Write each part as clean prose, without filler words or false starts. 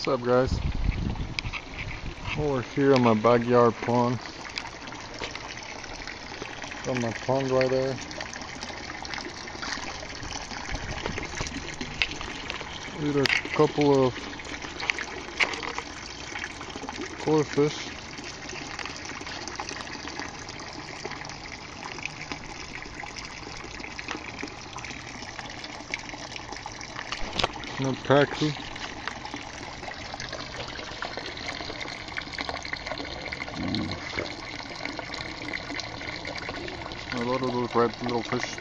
What's up, guys? Over here on my backyard pond. Got my pond right there. With a couple of koi fish. No pacu. A lot of those red little fish.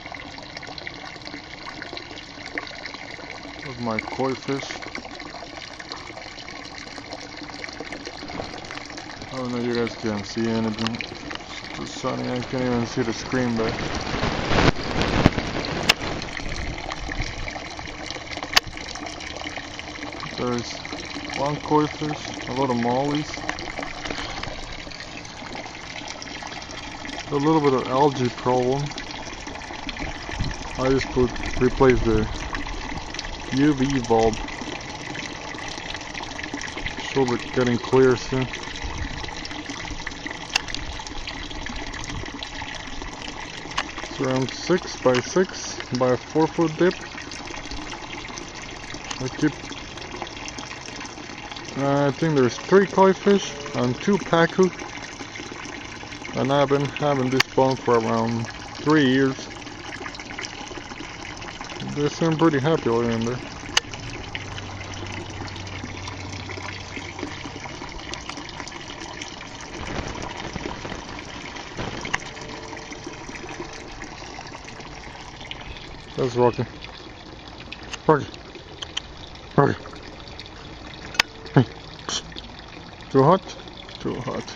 Of my koi fish. I don't know, you guys can't see anything. It's too sunny, I can't even see the screen back. There's one koi fish, a lot of mollies, a little bit of algae problem. I just replaced the UV bulb. Should be getting clear soon. It's around 6 by 6 by a 4-foot dip. I think there's 3 koi fish and 2 pacu, and I've been having this pond for around 3 years. They seem pretty happy in there. That's Rocky. Rocky. Rocky. Hey. Too hot? Too hot.